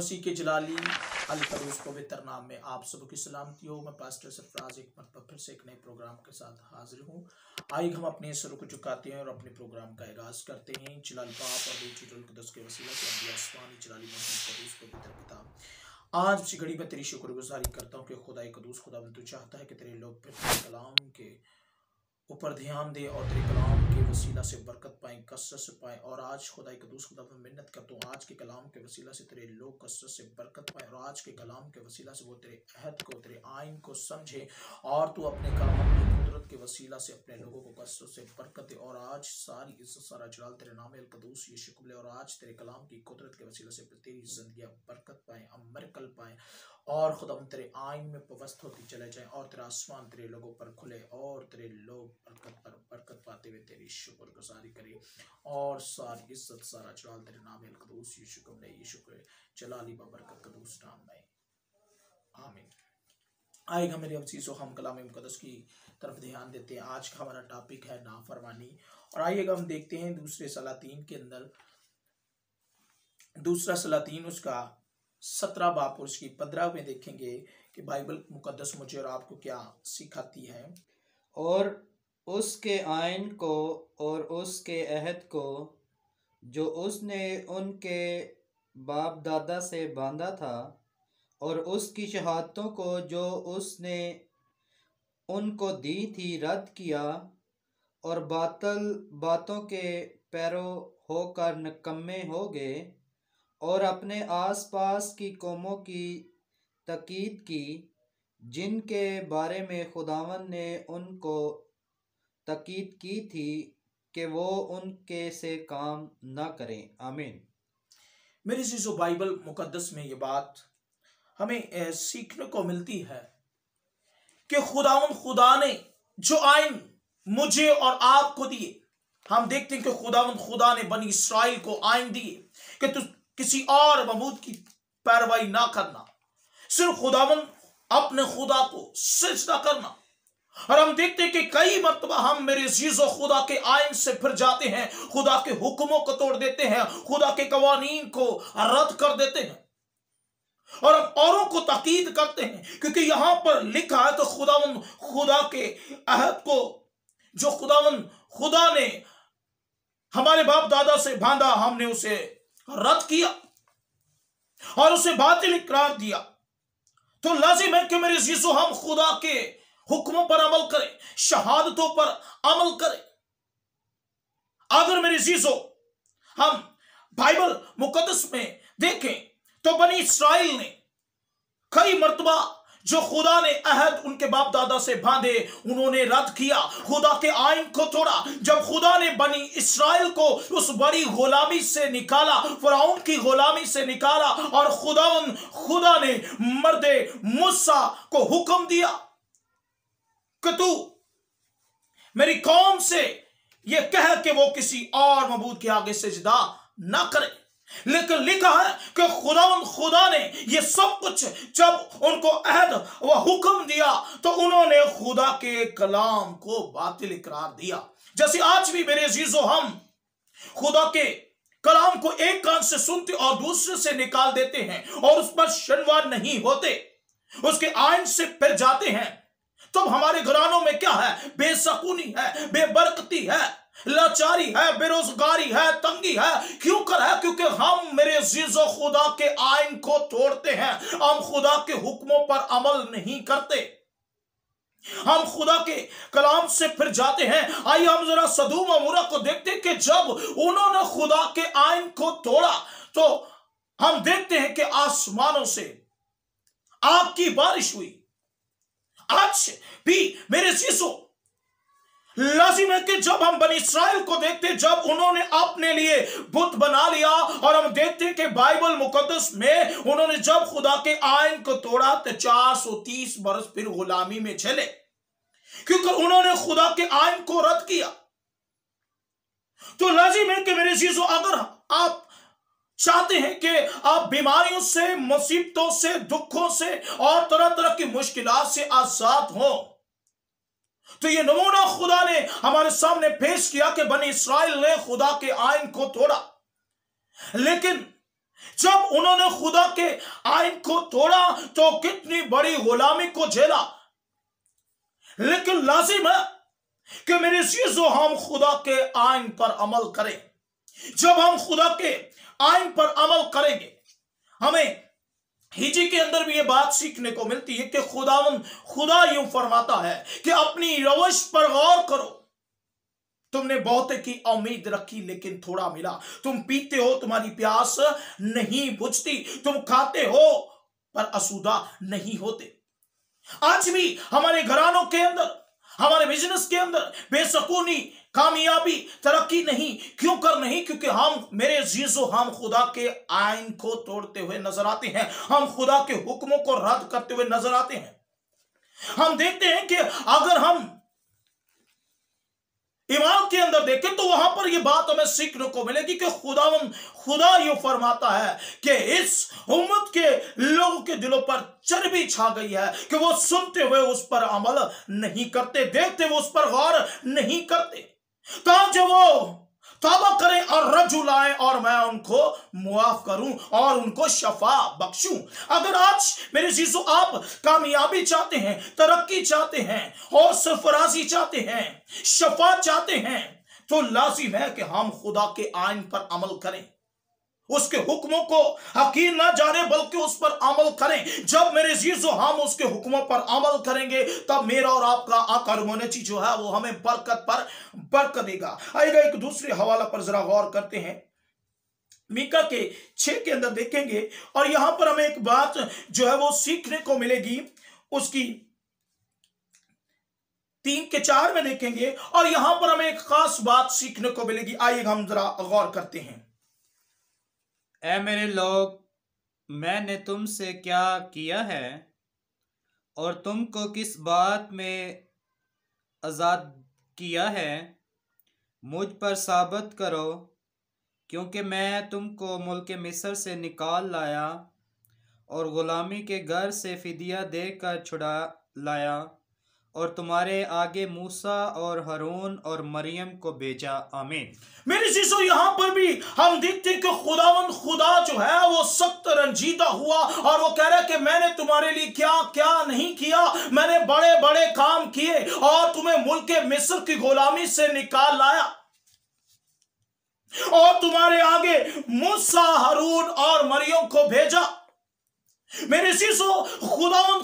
मसीह के जलाली अल कदूस पवित्र नाम में आप सबकी सलामती हो। मैं पास्टर सरफराज एक मरतबा फिर से एक नए प्रोग्राम के साथ हाजिर हूँ। आइए हम अपने सरों को झुकाते हैं और अपने प्रोग्राम का आगाज करते हैं। जलाल बाप और बेटी रुल कुदस के वसीला से अब्दी आसमानी जलाली मोहम्मद कदूस पवित्र पिता, आज इसी घड़ी में तेरी शुक्रगुजारी करता हूँ कि खुदा कदूस खुदा तू चाहता है कि तेरे लोग फिर तेरे कलाम के ऊपर ध्यान दे और तेरे कलाम के वसीला से बरकत पाए, कसरत से पाए। और आज खुदा कदूस खुदा मैं मिन्नत करता हूँ आज के कलाम के वसीला से तेरे लोग कसरत से बरकत पाए और आज के कलाम के वसीला से वो तेरे अहद को, तेरे आइन को समझे और तू अपने कलाम की कुदरत के वसीला से अपने लोगों को कसरत से बरकत दे। और आज सारी इज्जत सारा जलाल तेरे नाम अल कदूस यीशु कुबले। और आज तेरे कलाम की कुदरत के वसीला से तेरी जिंदगियां बरकत पाए, अमरकल पाए और खुदा तेरे आइन में पवस्त होती चले जाए और तेरा आसमान तेरे लोगों पर खुले और तेरे लोग बरकत पर बरकत पाते हुए तेरी शुक्रगुजारी करें। और सारी इज्जत सारा जलाल तेरे नाम अल कदूस यीशु कुबले यीशु के जलाली बरकत कदूस नाम में, आमीन। आएगा मेरे अजीजों, हम कलाम मुकद्दस की तरफ ध्यान देते हैं। आज का हमारा टॉपिक है नाफरमानी। और आइएगा हम देखते हैं दूसरे सलातीन के अंदर, दूसरा सलातीन उसका 17 बाब और उसकी 15 में देखेंगे कि बाइबल मुकद्दस मुझे और आपको क्या सिखाती है। और उसके आइन को और उसके अहद को जो उसने उनके बाप दादा से बांधा था और उसकी शहादतों को जो उसने उनको दी थी रद्द किया और बातल बातों के पैरों होकर निकम्मे हो गए और अपने आसपास की कौमों की तकीद की जिनके बारे में खुदावन ने उनको तकीद की थी कि वो उनके से काम न करें। आमीन। मेरी चीजों, बाइबल मुकद्दस में ये बात हमें सीखने को मिलती है कि खुदा ने जो आइन मुझे और आपको दिए, हम देखते हैं कि खुदा ने बनी इस्राइल को आइन दिए कि तू किसी और मबूद की पैरवाई ना करना, सिर्फ खुदावन अपने खुदा को सजदा करना। और हम देखते हैं कि कई मर्तबा हम मेरे अजीजों खुदा के आइन से फिर जाते हैं, खुदा के हुक्मों को तोड़ देते हैं, खुदा के कवानीन को रद्द कर देते हैं और हम औरों को ताकीद करते हैं, क्योंकि यहां पर लिखा है तो खुदा के अहद को जो खुदा ने हमारे बाप दादा से बांधा, हमने उसे रद्द किया और उसे बातिल करार दिया। तो लाजिम है कि मेरे अजीजों हम खुदा के हुक्मों पर अमल करें, शहादतों पर अमल करें। अगर मेरे अजीजों हम बाइबल मुकद्दस में देखें तो बनी इस्राइल ने कई मर्तबा जो खुदा ने अहद उनके बाप दादा से बांधे उन्होंने रद्द किया, खुदा के आइन को तोड़ा। जब खुदा ने बनी इस्राइल को उस बड़ी गुलामी से निकाला, फिरौन की गुलामी से निकाला, और खुदा ने मर्दे मूसा को हुक्म दिया कि तू मेरी कौम से ये कह कि वो किसी और मबूद के आगे सजदा ना करे। लेकिन लिखा है कि खुदा ने ये सब कुछ जब उनको अहद व हुक्म दिया तो उन्होंने खुदा के कलाम को बातिल करार दिया। जैसे आज भी मेरे अजीजों हम खुदा के कलाम को एक कान से सुनते और दूसरे से निकाल देते हैं और उस पर शनिवार नहीं होते, उसके आइन से फिर जाते हैं, तो हमारे घरानों में क्या है? बेसकूनी है, बेबरकती है, लाचारी है, बेरोजगारी है, तंगी है। क्यों कर है? क्योंकि हम मेरे अजीजों खुदा के आइन को तोड़ते हैं, हम खुदा के हुक्मों पर अमल नहीं करते, हम खुदा के कलाम से फिर जाते हैं। आइए हम जरा सदूम अमूरा को देखते हैं कि जब उन्होंने खुदा के आइन को तोड़ा तो हम देखते हैं कि आसमानों से आग की बारिश हुई। आज भी मेरे अजीजों लाजिम है कि जब हम बनी इस्राइल को देखते हैं, जब उन्होंने अपने लिए बुत बना लिया, और हम देखते हैं कि बाइबल मुकद्दस में उन्होंने जब खुदा के आइन को तोड़ा तो 430 बरस फिर गुलामी में चले, क्योंकि उन्होंने खुदा के आइन को रद्द किया। तो लाजिम है कि मेरे अजीजों अगर आप चाहते हैं कि आप बीमारियों से, मुसीबतों से, दुखों से और तरह तरह की मुश्किलात से आजाद हो, तो ये नमूना खुदा ने हमारे सामने पेश किया कि बनी इस्राइल ने खुदा के आइन को तोड़ा। लेकिन जब उन्होंने खुदा के आइन को तोड़ा तो कितनी बड़ी गुलामी को झेला। लेकिन लाजिम है कि मेरे चीजों हम खुदा के आइन पर अमल करें। जब हम खुदा के आइन पर अमल करेंगे, हमें हिजी के अंदर भी यह बात सीखने को मिलती है कि खुदा यूं फरमाता है कि अपनी रवश पर गौर करो। तुमने बहुत की उम्मीद रखी लेकिन थोड़ा मिला। तुम पीते हो, तुम्हारी प्यास नहीं बुझती। तुम खाते हो पर असुदा नहीं होते। आज भी हमारे घरानों के अंदर, हमारे बिजनेस के अंदर बेसकूनी, कामयाबी, तरक्की नहीं। क्यों कर नहीं? क्योंकि मेरे जीजो, हम खुदा के आइन को तोड़ते हुए नजर आते हैं। हम खुदा के हुक्मों को रद्द करते हुए नजर आते हैं। हम देखते हैं कि अगर हम ईमान के अंदर देखें तो वहां पर यह बात हमें सीखने को मिलेगी कि खुदा यूं फरमाता है कि इस उम्मत के लोगों के दिलों पर चर्बी छा गई है कि वो सुनते हुए उस पर अमल नहीं करते, देखते हुए उस पर गौर नहीं करते। ताकि वो तौबा करें और रज्जू लाएं और मैं उनको मुआफ करूं और उनको शफा बख्शूं। अगर आज मेरे जीजो आप कामयाबी चाहते हैं, तरक्की चाहते हैं और सरफराजी चाहते हैं, शफा चाहते हैं, तो लाजिम है कि हम खुदा के आइन पर अमल करें, उसके हुक्मों को हकीर ना जाने बल्कि उस पर अमल करें। जब मेरे जीजो हम उसके हुक्मों पर अमल करेंगे तब मेरा और आपका आकर मोनेची जो है वो हमें बरकत पर बरकत देगा। आइएगा एक दूसरे हवाला पर जरा गौर करते हैं। मीका के 6 के अंदर देखेंगे और यहां पर हमें एक बात जो है वो सीखने को मिलेगी। उसकी 3 के 4 में देखेंगे और यहां पर हमें एक खास बात सीखने को मिलेगी। आइएगा हम जरा गौर करते हैं। ऐ मेरे लोग, मैंने तुमसे क्या किया है और तुमको किस बात में आज़ाद किया है, मुझ पर साबित करो, क्योंकि मैं तुमको मुल्क मिस्र से निकाल लाया और ग़ुलामी के घर से फिदिया देकर छुड़ा लाया और तुम्हारे आगे मूसा और हारून और मरियम को भेजा। आमीन। मेरे चीजों, यहां पर भी हम देखते हैं कि खुदा जो है वो सख्त रंजीदा हुआ और वो कह रहा है कि मैंने तुम्हारे लिए क्या क्या नहीं किया। मैंने बड़े बड़े काम किए और तुम्हें मुल्क मिस्र की गुलामी से निकाल लाया और तुम्हारे आगे मूसा, हारून और मरियम को भेजा। मेरे चीजों,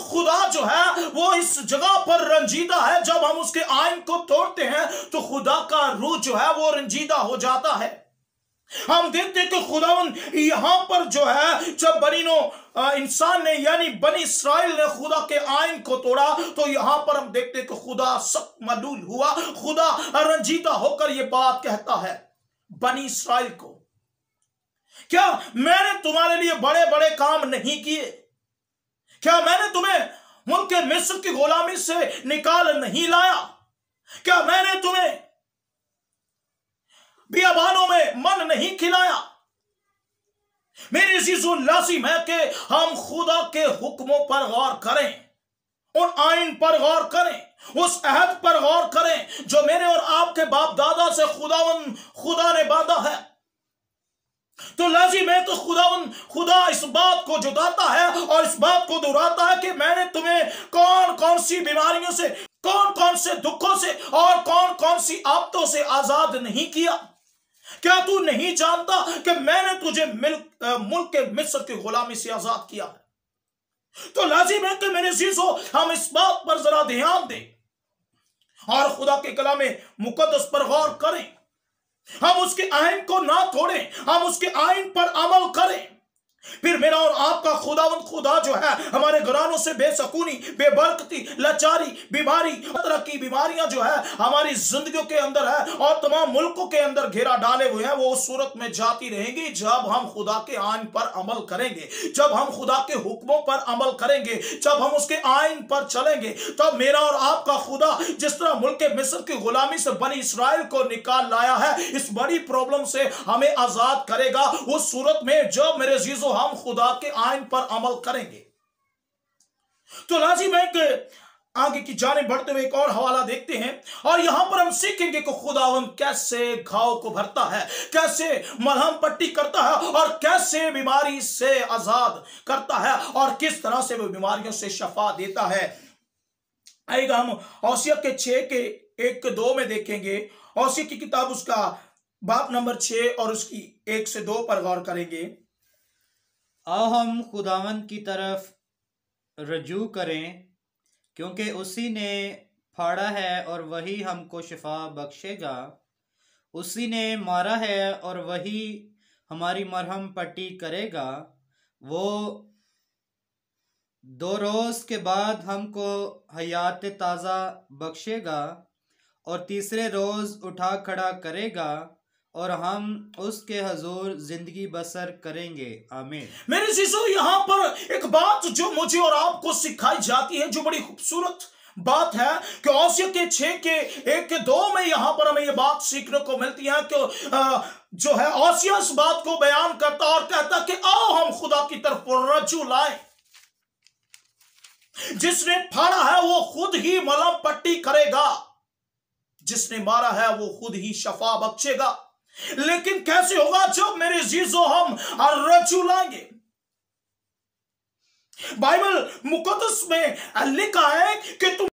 खुदा जो है वो इस जगह पर रंजीदा है। जब हम उसके आइन को तोड़ते हैं तो खुदा का रूह जो है वो रंजीदा हो जाता है। हम देखते हैं कि खुदावन यहां पर जो है, जब इंसान ने यानी बनी इस्राइल ने खुदा के आइन को तोड़ा तो यहां पर हम देखते हैं कि खुदा सख्त मलूल हुआ। खुदा रंजीदा होकर यह बात कहता है बनी इस्राइल को, क्या मैंने तुम्हारे लिए बड़े बड़े काम नहीं किए? क्या मैंने तुम्हें मुल्क मिस्र की गुलामी से निकाल नहीं लाया? क्या मैंने तुम्हें बियाबानों में मन नहीं खिलाया? मेरे अजीजों, लाजिम है कि हम खुदा के हुक्मों पर गौर करें, उन आइन पर गौर करें, उस अहद पर गौर करें जो मेरे और आपके बाप दादा से खुदा ने बांधा है। तो लाजिम है कि खुदा इस बात को जुटाता है और इस बात को दोहराता है कि मैंने तुम्हें कौन कौन सी बीमारियों से, कौन कौन से दुखों से और कौन कौन सी आफतों से आजाद नहीं किया। क्या तू नहीं जानता कि मैंने तुझे मुल्क मिस्र की गुलामी से आजाद किया है? तो लाजिम है कि मेरे अजीजों, हम इस बात पर जरा ध्यान दें और खुदा के कलाम मुकद्दस पर गौर करें। हम उसके आइन को ना तोड़ें, हम उसके आइन पर अमल करें। फिर मेरा और आपका खुदा जो है हमारे घरानों से बेसकूनी, बेबरकती, लाचारी, बीमारी, तरह की बीमारियां जो है हमारी जिंदगियों के अंदर है और तमाम मुल्कों के अंदर घेरा डाले हुए हैं, वो उस सूरत में जाती रहेंगी जब हम खुदा के आइन पर अमल करेंगे, जब हम खुदा के हुक्मों पर अमल करेंगे, जब हम उसके आइन पर चलेंगे। तब मेरा और आपका खुदा जिस तरह मुल्क मिस्र की गुलामी से बनी इस्राइल को निकाल लाया है, इस बड़ी प्रॉब्लम से हमें आजाद करेगा उस सूरत में जब मेरे अजीजों हम खुदा के आइन पर अमल करेंगे। तो लाजिम है कि आगे की जानिब बढ़ते हुए एक और हवाला देखते हैं और यहां पर हम सीखेंगे कि खुदावंद कैसे घाव को भरता है, कैसे मलहम पट्टी करता है और कैसे बीमारी से आजाद करता है और किस तरह से वो बीमारियों से शफा देता है। आएगा हम औसिया के 6 के 1-2 में देखेंगे। औसिया की किताब उसका बाब नंबर 6 और उसकी 1 से 2 पर गौर करेंगे। आओ हम खुदावंद की तरफ रजू करें, क्योंकि उसी ने फाड़ा है और वही हमको शिफा बख्शेगा। उसी ने मारा है और वही हमारी मरहम पट्टी करेगा। वो 2 रोज के बाद हमको हयात ताज़ा बख्शेगा और तीसरे रोज उठा खड़ा करेगा और हम उसके हजूर जिंदगी बसर करेंगे। आमीन। मेरे जीजो, यहां पर एक बात जो मुझे और आपको सिखाई जाती है, जो बड़ी खूबसूरत बात है कि औसिया के 6 के 1-2 में यहां पर हमें यह बात सीखने को मिलती है कि जो है औसिया इस बात को बयान करता और कहता कि आओ हम खुदा की तरफ रज्जू लाएं। जिसने फाड़ा है वो खुद ही मलहम पट्टी करेगा, जिसने मारा है वो खुद ही शफा बख्शेगा। लेकिन कैसे होगा? जब मेरे जीजो हम रज्जू लाएंगे। बाइबल मुकद्दस में लिखा है कि तुम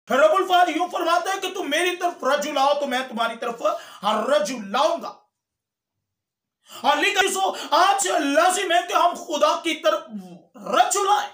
रब्बुल फाद यूं फरमाता है कि तुम मेरी तरफ रज्जू लाओ तो मैं तुम्हारी तरफ रज्जू लाऊंगा। और लिखा आज लाजिम है कि हम खुदा की तरफ रज्जू लाएं।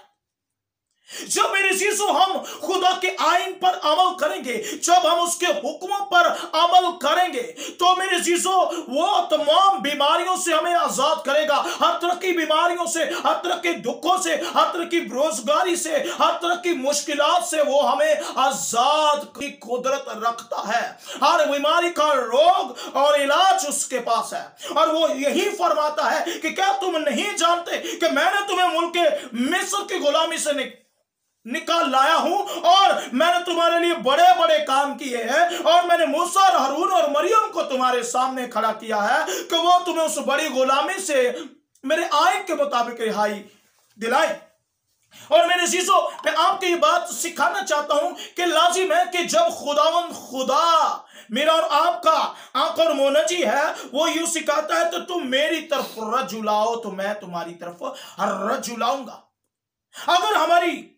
जब मेरे चीजों हम खुदा के आइन पर अमल करेंगे, जब हम उसके हुक्मों पर अमल करेंगे, तो मेरे चीजों वो तमाम बीमारियों से हमें आजाद करेगा। हर तरह की बीमारियों से, हर तरह के दुखों से, हर तरह की बेरोजगारी से, हर तरह की मुश्किलात से वो हमें आजाद की कुदरत रखता है। हर बीमारी का रोग और इलाज उसके पास है। और वो यही फरमाता है कि क्या तुम नहीं जानते कि मैंने तुम्हें मुल्क मिस्र की गुलामी से निकाल लाया हूं और मैंने तुम्हारे लिए बड़े बड़े काम किए हैं और मैंने मूसा, हारून और मरियम को तुम्हारे सामने खड़ा किया है कि वो तुम्हें उस बड़ी गुलामी से मेरे आयत के मुताबिक रिहाई दिलाए। और मेरे जीजो, मैं आपको ये बात सिखाना चाहता हूं कि लाजिम है कि जब खुदावंद खुदा मेरा और आपका आंख और मोनजी है, वो यूं सिखाता है तो तुम मेरी तरफ रज्जू लाओ तो मैं तुम्हारी तरफ रज्जू लाऊंगा। अगर हमारी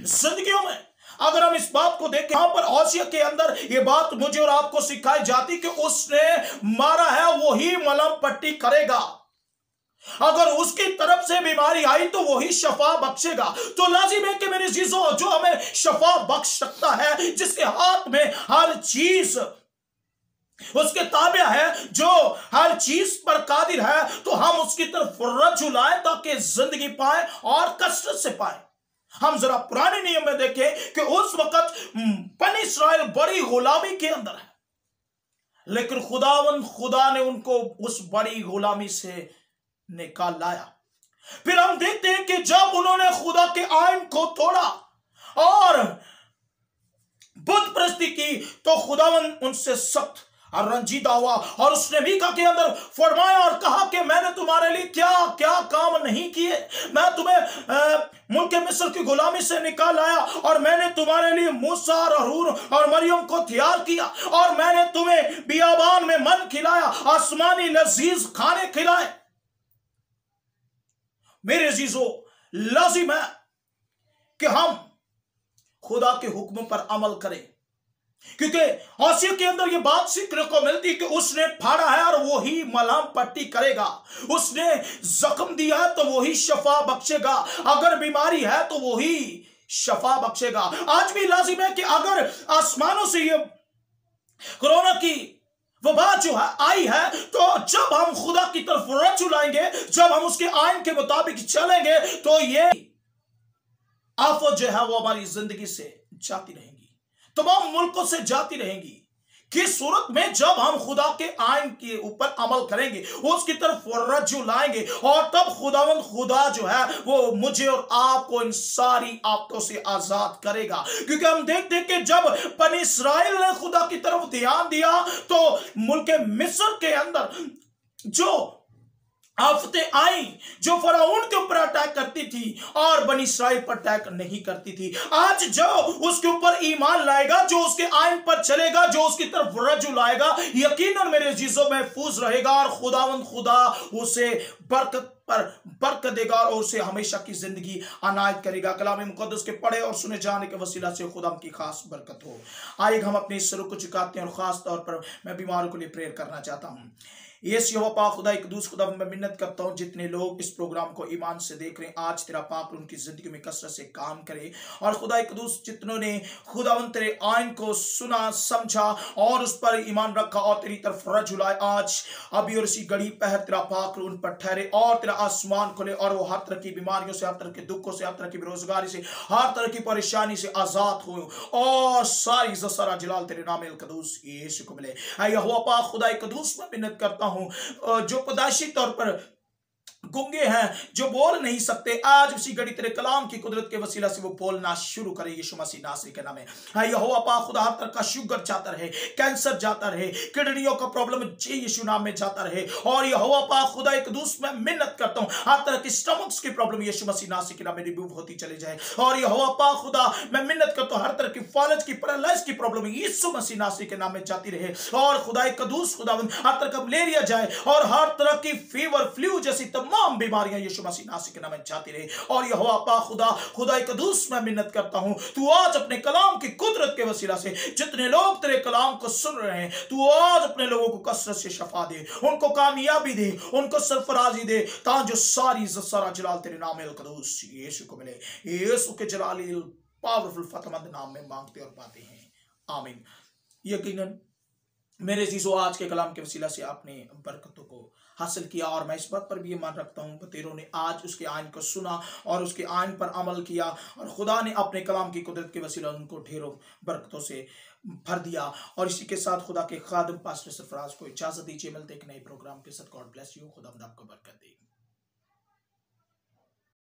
जिंदगियों में अगर हम इस बात को देखें, यहां पर औसिया के अंदर यह बात मुझे और आपको सिखाई जाती कि उसने मारा है वो ही मलहम पट्टी करेगा। अगर उसकी तरफ से बीमारी आई तो वही शफा बख्शेगा। तो लाजिम है कि मेरे जीजों, जो हमें शफा बख्श सकता है, जिसके हाथ में हर चीज उसके ताबे है, जो हर चीज पर कादिर है, तो हम उसकी तरफ रज्जू लाएं ताकि जिंदगी पाए और कसरत से पाए। हम जरा पुराने नियम में देखें कि उस वक्त बनी इस्राएल बड़ी गुलामी के अंदर है, लेकिन खुदा ने उनको उस बड़ी गुलामी से निकाल लाया। फिर हम देखते हैं कि जब उन्होंने खुदा के आइन को तोड़ा और बुत परस्ती की तो खुदावंद उनसे सख्त और रंजीदा हुआ और उसने मीका के अंदर फरमाया और कहा कि मैंने तुम्हारे लिए क्या क्या काम नहीं किए। मैं तुम्हें मुल्क मिस्र की गुलामी से निकाल आया और मैंने तुम्हारे लिए मूसा, हारून और मरियम को तैयार किया और मैंने तुम्हें बियाबान में मन खिलाया, आसमानी लजीज खाने खिलाए। मेरे अजीजों, लाजिम है कि हम खुदा के हुक्म पर अमल करें, क्योंकि औसिया के अंदर यह बात सीखने को मिलती है कि उसने फाड़ा है और वो ही मलहम पट्टी करेगा। उसने जख्म दिया है तो वो ही शफा बख्शेगा। अगर बीमारी है तो वो ही शफा बख्शेगा। आज भी लाजिम है कि अगर आसमानों से ये कोरोना की वबा जो है आई है, तो जब हम खुदा की तरफ रज्जू लाएंगे, जब हम उसके आइन के मुताबिक चलेंगे, तो ये आफत जो है वो हमारी जिंदगी से जाती रहेंगी, तमाम मुल्कों से जाती रहेंगी। किस सूरत में? जब हम खुदा के आइन के ऊपर अमल करेंगे, उसकी तरफ रज्जू लाएंगे, और तब खुदावंद खुदा जो है वो मुझे और आपको इन सारी आफतों से आजाद करेगा। क्योंकि हम देखते हैं कि जब बनी इस्राइल ने खुदा की तरफ ध्यान दिया तो मुल्क मिस्र के अंदर जो आफतें आई जो फराउन के ऊपर अटैक करती थी और बनी इसराइल पर अटैक नहीं करती थी। आज जो उसके ऊपर ईमान लाएगा, जो उसके आइन पर चलेगा, जो उसकी तरफ रज्जू लाएगा, यकीनन मेरे अजीजों महफूज रहेगा और खुदावंद खुदा उसे बरकत पर बरकत देगा और उसे हमेशा की जिंदगी अनायत करेगा। कलाम मुकद्दस के पढ़े और सुने जाने के वसीला से खुदा की खास बरकत हो। आइए हम अपने सरों को झुकाते हैं और खास तौर पर मैं बीमारों के लिए प्रेयर करना चाहता हूं। यीशु यहोवा पाक खुदा एक दूसरे खुदा मैं मिन्नत करता हूं, जितने लोग इस प्रोग्राम को ईमान से देख रहे हैं, आज तेरा पाक उनकी जिंदगी में कसरत से काम करे। और खुदा एक दूसरे जितनों ने खुदावंद तेरे आइन को सुना समझा और उस पर ईमान रखा और तेरी तरफ रज्जू लाए, आज अभी और इसी घड़ी पहर तेरा पाक उन पर ठहरे और तेरा आसमान खोले और वो हर तरह की बीमारियों से, हर तरह के दुखों से, हर तरह की बेरोजगारी से, हर तरह की परेशानी से आजाद हो और सारी इज्जत सारा जलाल तेरे नाम अल कदूस यीशु को मिले। यहोवा पाक खुदा कदूस में मिन्नत करता हूं जो पैदाइशी तौर पर गूंगे हैं, जो बोल नहीं सकते, आज उसी घड़ी तेरे कलाम की कुदरत के वसीला से वो बोलना शुरू करे यीशु मसीह नासरी के नाम में। यहोवा पाक खुदा हर तरह का शुगर जाता रहे, कैंसर जाता रहे, किडनियों का प्रॉब्लम यीशु नाम में जाता रहे। और यहोवा पाक खुदा एक दूसरे में मिन्नत करता हूं हर तरह की स्टमक्स की प्रॉब्लम यीशु मसीह नासरी के नाम में रिमूव होती चले जाए। और यहोवा पाक खुदा मैं मिन्नत करता हूं हर तरह की फालज की पैरालाइज की प्रॉब्लम यीशु मसीह नासरी के नाम में जाती रहे। और खुदा कदूस खुदा हर तरह का मलेरिया जाए और हर तरह की फीवर फ्लू जैसी तमाम बीमारियां यीशु मसीह नासरी के नाम में जाती रहे। और यहोवा पाक खुदा कदूस मैं मिन्नत करता हूं, तू आज अपने कलाम की कुदरत के वसीला से जितने लोग तेरे कलाम को सुन रहे हैं, तू आज अपने लोगों को कसरत से शफा दे, उनको कामयाबी दे, उनको सरफराजी दे, ताकि सारी इज्जत सारा जलाल तेरे नाम अल कदूस यीशु को मिले। यीशु के जलाली पावरफुल फतमंद नाम में मांगते और पाते हैं, आमीन। यकीनन मेरे जीजो आज के कलाम के वसीला से आपने बरकतों को हासिल किया और मैं इस बात पर भी ये मान रखता हूँ बतेरों ने आज उसके आइन को सुना और उसके आइन पर अमल किया और खुदा ने अपने कलाम की कुदरत के वसीला उनको ढेरों बरकतों से भर दिया। और इसी के साथ खुदा के खादिम पास्टर सरफराज को इजाजत दीजिए, मिलते एक नए प्रोग्राम के साथ। गॉड ब्लेस यू, खुदा आपको बरकत दे।